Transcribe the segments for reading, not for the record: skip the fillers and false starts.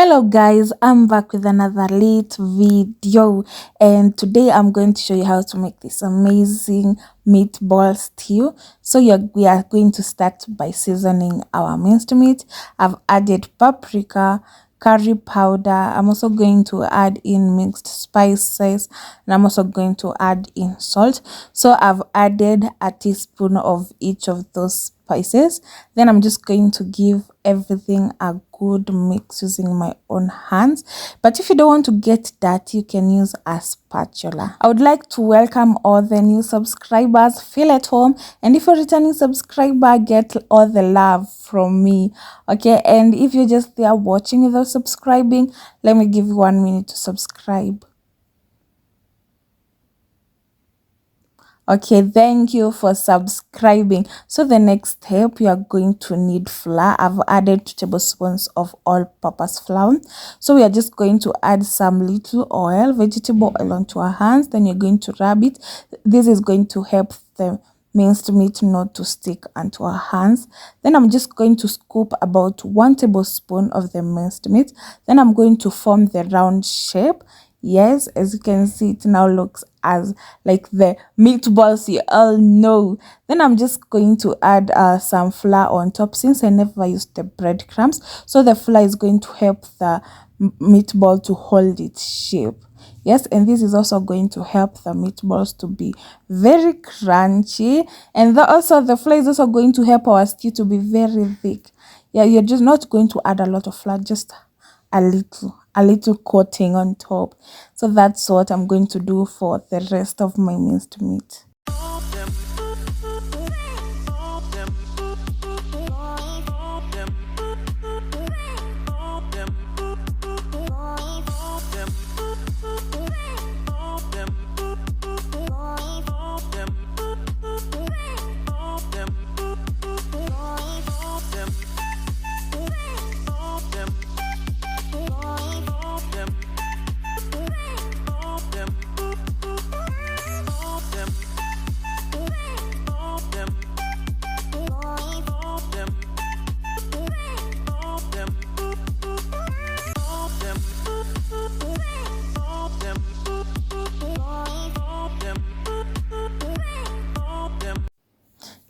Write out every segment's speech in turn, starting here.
Hello guys, I'm back with another late video, and today I'm going to show you how to make this amazing meatball stew. So we are going to start by seasoning our minced meat. I've added paprika, curry powder. I'm also going to add in mixed spices, and I'm also going to add in salt. So I've added a teaspoon of each of those spices. Then I'm just going to give everything a good mix using my own hands. But if you don't want to get that, you can use a spatula. I would like to welcome all the new subscribers. Feel at home, and if you're a returning subscriber, get all the love from me. Okay, and if you're just there watching without subscribing, let me give you 1 minute to subscribe. Okay, thank you for subscribing. So the next step, you are going to need flour. I've added 2 tablespoons of all-purpose flour. So we are just going to add some little oil, vegetable oil, onto our hands. Then you're going to rub it. This is going to help the minced meat not to stick onto our hands. Then I'm just going to scoop about 1 tablespoon of the minced meat. Then I'm going to form the round shape. Yes, as you can see, it now looks as like the meatballs you all know. Then I'm just going to add some flour on top, since I never used the breadcrumbs. So the flour is going to help the meatball to hold its shape. Yes, and this is also going to help the meatballs to be very crunchy. And also the flour is also going to help our stew to be very thick. Yeah, you're just not going to add a lot of flour, just a little coating on top. So that's what I'm going to do for the rest of my minced meat.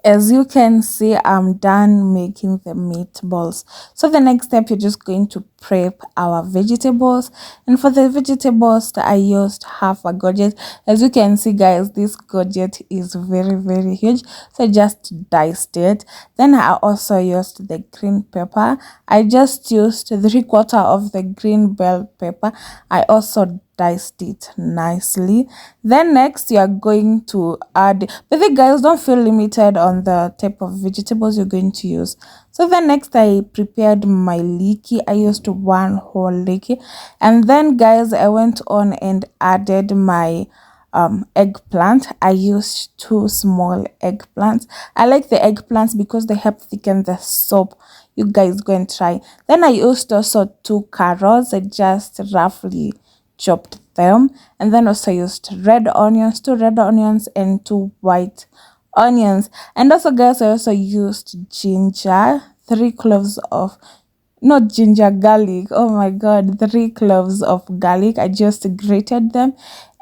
As you can see, I'm done making the meatballs. So the next step, you're just going to prep our vegetables. And for the vegetables, I used half a gadget. As you can see, guys, this gadget is very huge. So I just diced it. Then I also used the green pepper. I just used 3/4 of the green bell pepper. I also diced it nicely. Then next, you are going to add, but the guys, don't feel limited on the type of vegetables you're going to use. So then next, I prepared my leeky. I used 1 whole leeky, and then guys, I went on and added my eggplant. I used 2 small eggplants. I like the eggplants because they help thicken the soup. You guys go and try. Then I used also 2 carrots. I just roughly chopped them, and then also used 2 red onions, and 2 white onions. And also guys, I also used ginger, 3 cloves of, not ginger, garlic. Oh my god, 3 cloves of garlic. I just grated them,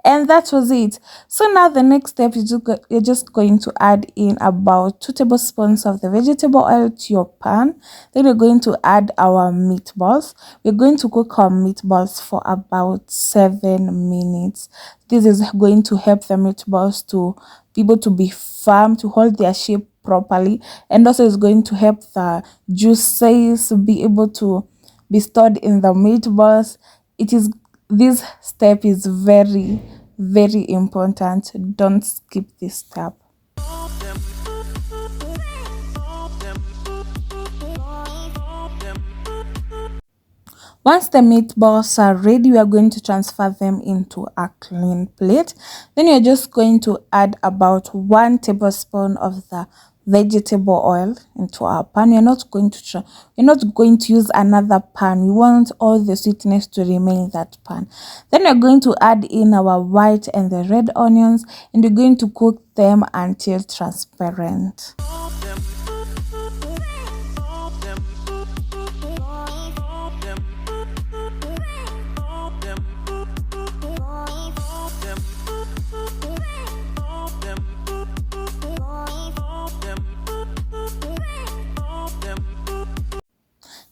and that was it. So now the next step is you're just going to add in about 2 tablespoons of the vegetable oil to your pan. Then we're going to add our meatballs. We're going to cook our meatballs for about 7 minutes. This is going to help the meatballs to be able to be firm, to hold their shape properly, and also is going to help the juices be able to be stored in the meatballs. This step is very important. Don't skip this step. Once the meatballs are ready, we are going to transfer them into a clean plate. Then you're just going to add about 1 tablespoon of the vegetable oil into our pan. You're not going to use another pan. We want all the sweetness to remain in that pan. Then we're going to add in our white and the red onions, and we're going to cook them until transparent.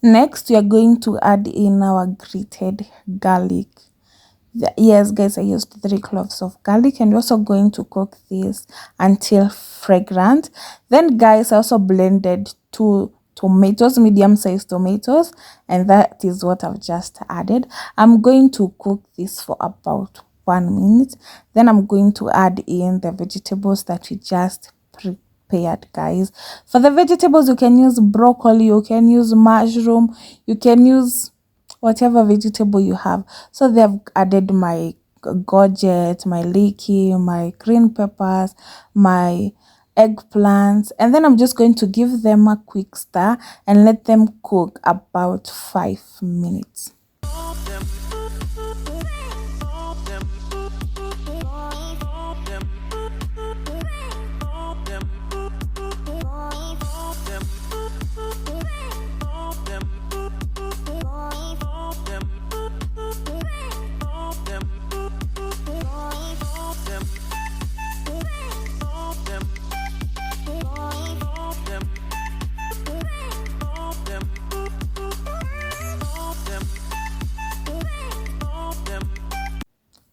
Next, we are going to add in our grated garlic. Yes, guys, I used 3 cloves of garlic, and we're also going to cook this until fragrant. Then, guys, I also blended 2 tomatoes, medium-sized tomatoes, and that is what I've just added. I'm going to cook this for about 1 minute. Then I'm going to add in the vegetables that we just prepared, guys. For the vegetables, you can use broccoli, you can use mushroom, you can use whatever vegetable you have. So they've added my gorget, my leeky, my green peppers, my eggplants, and then I'm just going to give them a quick stir and let them cook about 5 minutes.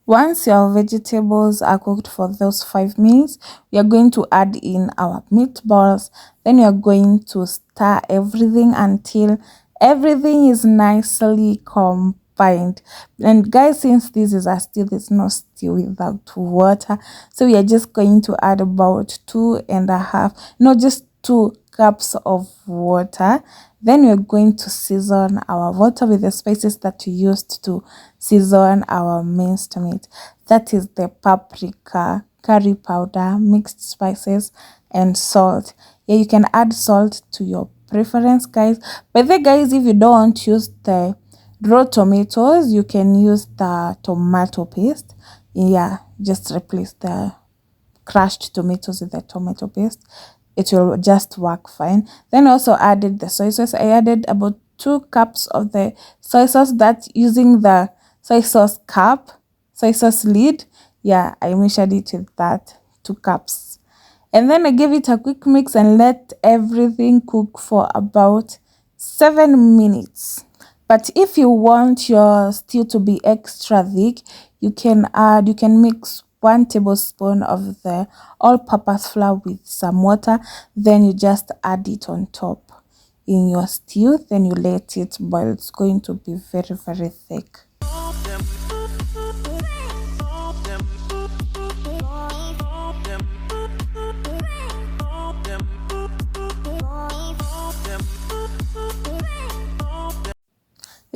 Once your vegetables are cooked for those 5 minutes, we are going to add in our meatballs. Then we are going to stir everything until everything is nicely combined. And guys, since this is a stew, there's no stew without water. So we are just going to add about 2.5, no, just 2 cups of water. Then we're going to season our water with the spices that we used to season our minced meat. That is the paprika, curry powder, mixed spices, and salt. Yeah, you can add salt to your preference, guys. But then, guys, if you don't use the raw tomatoes, you can use the tomato paste. Yeah, just replace the crushed tomatoes with the tomato paste. It will just work fine. Then I also added the soy sauce. I added about 2 cups of the soy sauce. That's using the soy sauce cup, soy sauce lid. Yeah, I measured it with that 2 cups. And then I gave it a quick mix and let everything cook for about 7 minutes. But if you want your stew to be extra thick, you can mix 1 tablespoon of the all-purpose flour with some water. Then you just add it on top in your stew. Then you let it boil. It's going to be very, very thick.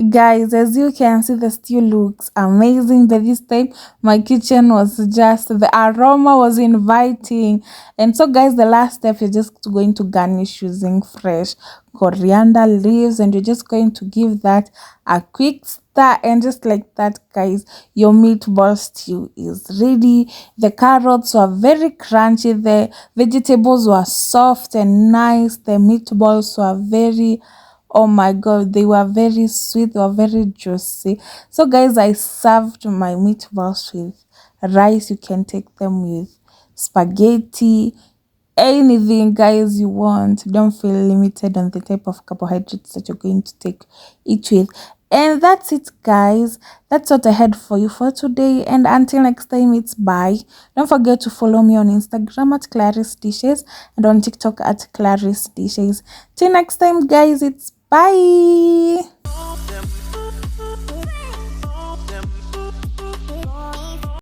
Guys, as you can see, the stew looks amazing, but this time my kitchen was just, the aroma was inviting. And so, guys, the last step, you're just going to garnish using fresh coriander leaves, and you're just going to give that a quick stir. And just like that, guys, your meatball stew is ready. The carrots were very crunchy, the vegetables were soft and nice, the meatballs were very, oh my god, they were very sweet, they were very juicy. So, guys, I served my meatballs with rice. You can take them with spaghetti, anything, guys, you want. Don't feel limited on the type of carbohydrates that you're going to take it with. And that's it, guys. That's what I had for you for today. And until next time, it's bye. Don't forget to follow me on Instagram at Claris Dishes and on TikTok at Claris Dishes. Till next time, guys, it's bye.